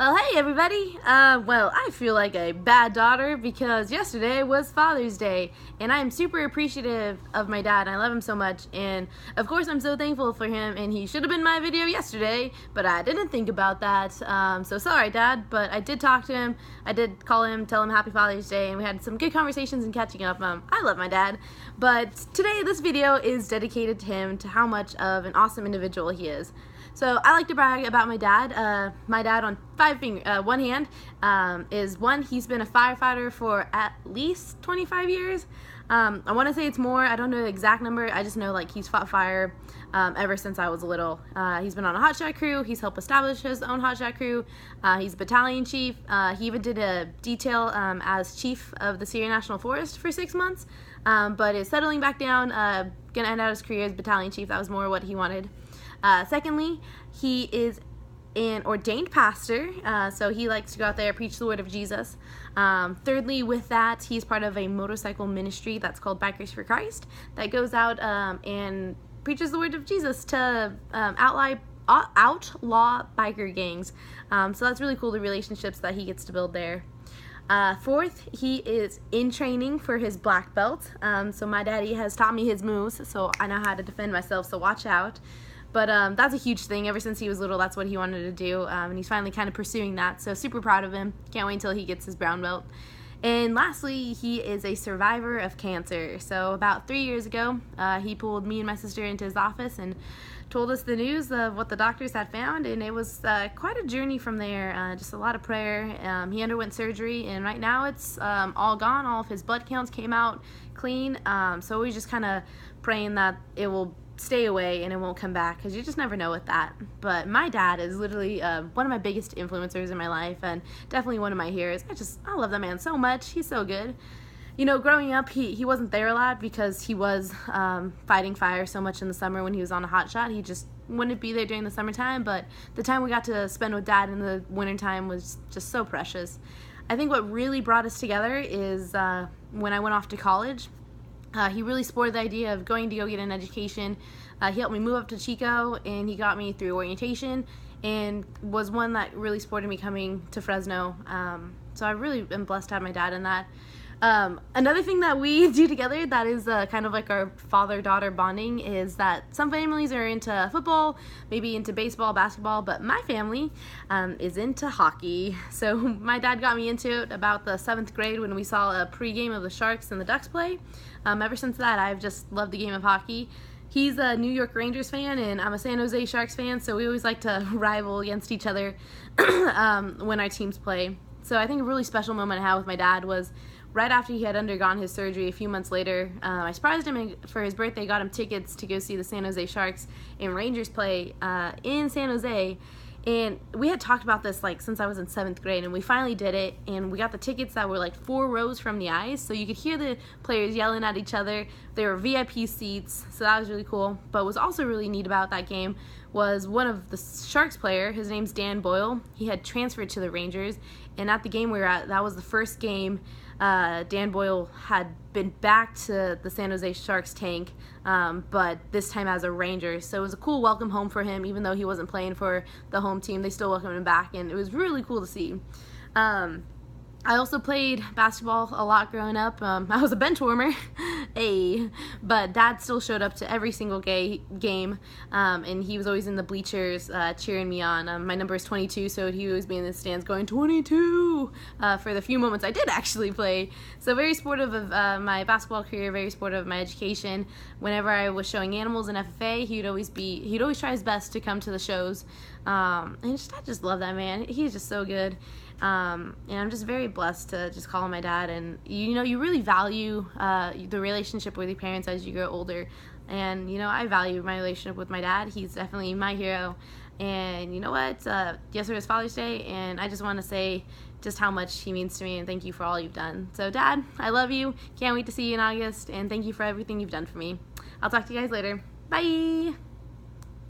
Well, hey everybody. Well, I feel like a bad daughter because yesterday was Father's Day, and I am super appreciative of my dad. I love him so much, and of course I'm so thankful for him, and he should have been in my video yesterday, but I didn't think about that. So sorry, Dad, but I did talk to him. I did call him, tell him Happy Father's Day, and we had some good conversations and catching up. I love my dad, but today this video is dedicated to him, to how much of an awesome individual he is. So I like to brag about my dad. My dad on one hand is one, he's been a firefighter for at least 25 years. I want to say it's more. I don't know the exact number. I just know like he's fought fire ever since I was little. He's been on a hotshot crew. He's helped establish his own hotshot crew. He's a battalion chief. He even did a detail as chief of the Syria National Forest for 6 months, but is settling back down, gonna end out his career as battalion chief. That was more what he wanted. Secondly, he is an ordained pastor, so he likes to go out there, preach the word of Jesus. Thirdly, with that, he's part of a motorcycle ministry that's called Bikers for Christ that goes out and preaches the word of Jesus to outlaw biker gangs. So that's really cool, the relationships that he gets to build there. Fourth, he is in training for his black belt. So my daddy has taught me his moves, so I know how to defend myself, so watch out. But that's a huge thing. Ever since he was little, that's what he wanted to do, and he's finally kind of pursuing that, so super proud of him. Can't wait until he gets his brown belt. And lastly, he is a survivor of cancer. So about 3 years ago, he pulled me and my sister into his office and told us the news of what the doctors had found, and it was quite a journey from there. Just a lot of prayer. He underwent surgery, and right now it's all gone. All of his blood counts came out clean, so we're just kind of praying that it will stay away and it won't come back, because you just never know with that. But my dad is literally one of my biggest influencers in my life, and definitely one of my heroes. I love that man so much. He's so good. You know, growing up, he wasn't there a lot because he was fighting fire so much in the summer when he was on a hotshot. He just wouldn't be there during the summertime, but the time we got to spend with Dad in the wintertime was just so precious. I think what really brought us together is when I went off to college. He really supported the idea of going to go get an education. He helped me move up to Chico, and he got me through orientation, and was one that really supported me coming to Fresno. So I really am blessed to have my dad in that. Another thing that we do together that is kind of like our father-daughter bonding is that some families are into football, maybe into baseball, basketball, but my family is into hockey. So my dad got me into it about the 7th grade when we saw a pregame of the Sharks and the Ducks play. Ever since that, I've just loved the game of hockey. He's a New York Rangers fan, and I'm a San Jose Sharks fan, so we always like to rival against each other when our teams play. So I think a really special moment I had with my dad was right after he had undergone his surgery a few months later. I surprised him for his birthday, got him tickets to go see the San Jose Sharks and Rangers play in San Jose. And we had talked about this like since I was in 7th grade, and we finally did it, and we got the tickets that were like 4 rows from the ice, so you could hear the players yelling at each other. They were VIP seats, so that was really cool. But what was also really neat about that game was one of the Sharks player, his name's Dan Boyle, he had transferred to the Rangers, and at the game we were at, that was the first game Dan Boyle had been back to the San Jose Sharks tank, but this time as a Ranger. So it was a cool welcome home for him. Even though he wasn't playing for the home team, they still welcomed him back, and it was really cool to see. I also played basketball a lot growing up. I was a bench warmer, but Dad still showed up to every single game, and he was always in the bleachers cheering me on. My number is 22, so he would always be in the stands going 22 for the few moments I did actually play. So very supportive of my basketball career, very supportive of my education. Whenever I was showing animals in FFA, he'd always try his best to come to the shows. And I just love that man. He's just so good. And I'm just very blessed to just call him my dad, and you really value the relationship with your parents as you grow older, and I value my relationship with my dad. He's definitely my hero, and you know what, yesterday was Father's Day, and I just want to say just how much he means to me, and thank you for all you've done. So Dad, I love you, can't wait to see you in August, and thank you for everything you've done for me. I'll talk to you guys later. Bye!